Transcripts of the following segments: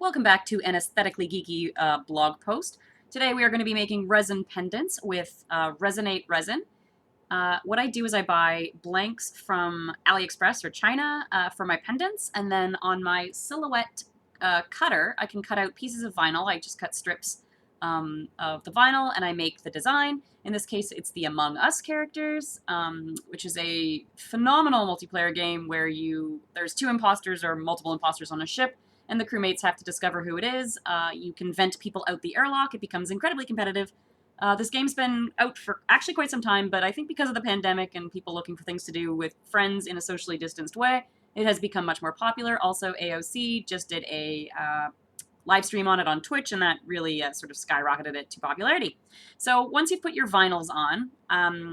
Welcome back to an Aesthetically Geeky blog post. Today we are going to be making resin pendants with resinate resin. What I do is I buy blanks from AliExpress or China for my pendants, and then on my silhouette cutter I can cut out pieces of vinyl. I just cut strips of the vinyl and I make the design. In this case it's the Among Us characters, which is a phenomenal multiplayer game where there's two imposters or multiple imposters on a ship, and the crewmates have to discover who it is. You can vent people out the airlock. It becomes incredibly competitive. This game's been out for actually quite some time, but I think because of the pandemic and people looking for things to do with friends in a socially distanced way, it has become much more popular. Also, AOC just did a live stream on it on Twitch, and that really sort of skyrocketed it to popularity. So once you've put your vinyls on,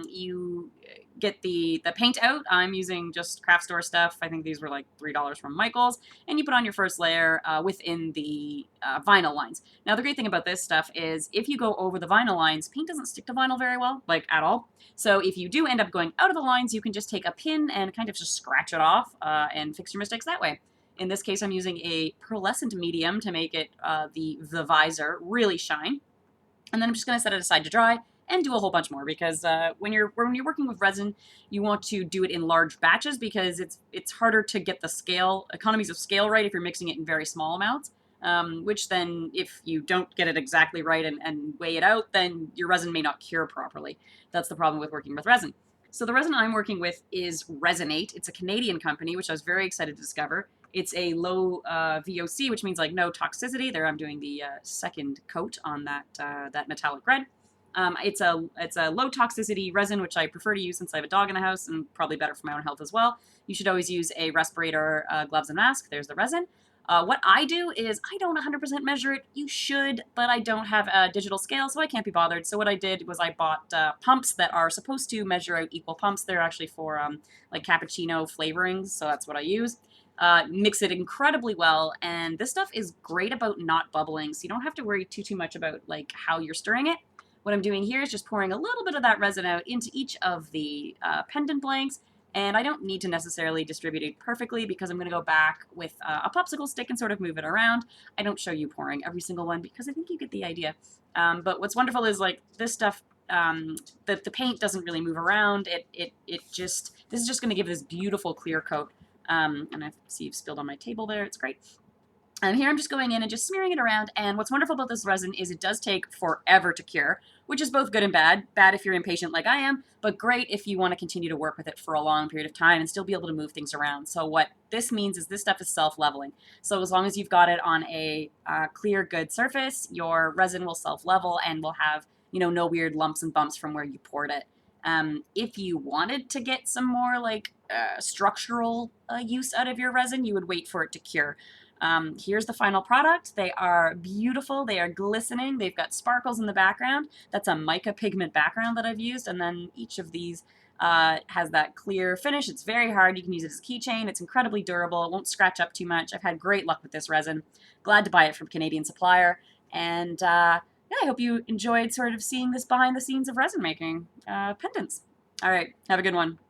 you get the paint out. I'm using just craft store stuff. I think these were like $3 from Michael's. And you put on your first layer within the vinyl lines. Now the great thing about this stuff is if you go over the vinyl lines, paint doesn't stick to vinyl very well, like at all. So if you do end up going out of the lines, you can just take a pin and kind of just scratch it off and fix your mistakes that way. In this case, I'm using a pearlescent medium to make it the visor really shine. And then I'm just going to set it aside to dry and do a whole bunch more, because when you're working with resin, you want to do it in large batches because it's harder to get the economies of scale right if you're mixing it in very small amounts. Which then, if you don't get it exactly right and weigh it out, then your resin may not cure properly. That's the problem with working with resin. So the resin I'm working with is Resinate. It's a Canadian company, which I was very excited to discover. It's a low VOC, which means like no toxicity. There I'm doing the second coat on that metallic red. It's a low toxicity resin, which I prefer to use since I have a dog in the house, and probably better for my own health as well. You should always use a respirator, gloves, and mask. There's the resin. What I do is I don't 100% measure it. You should, but I don't have a digital scale, so I can't be bothered. So what I did was I bought pumps that are supposed to measure out equal pumps. They're actually for like cappuccino flavorings, so that's what I use. Mix it incredibly well, and this stuff is great about not bubbling, so you don't have to worry too much about like how you're stirring it. What I'm doing here is just pouring a little bit of that resin out into each of the pendant blanks. And I don't need to necessarily distribute it perfectly because I'm going to go back with a popsicle stick and sort of move it around. I don't show you pouring every single one because I think you get the idea. But what's wonderful is like this stuff, the paint doesn't really move around. This is just going to give this beautiful clear coat. And I see you've spilled on my table there. It's great. And here I'm just going in and just smearing it around, and what's wonderful about this resin is it does take forever to cure, which is both good and bad. Bad if you're impatient like I am, but great if you want to continue to work with it for a long period of time and still be able to move things around. So what this means is this stuff is self-leveling. So as long as you've got it on a clear, good surface, your resin will self-level and will have, no weird lumps and bumps from where you poured it. If you wanted to get some more like structural use out of your resin, you would wait for it to cure. Here's the final product. They are beautiful. They are glistening. They've got sparkles in the background. That's a mica pigment background that I've used. And then each of these has that clear finish. It's very hard. You can use it as a keychain. It's incredibly durable. It won't scratch up too much. I've had great luck with this resin. Glad to buy it from a Canadian supplier. And yeah, I hope you enjoyed sort of seeing this behind the scenes of resin making pendants. All right. Have a good one.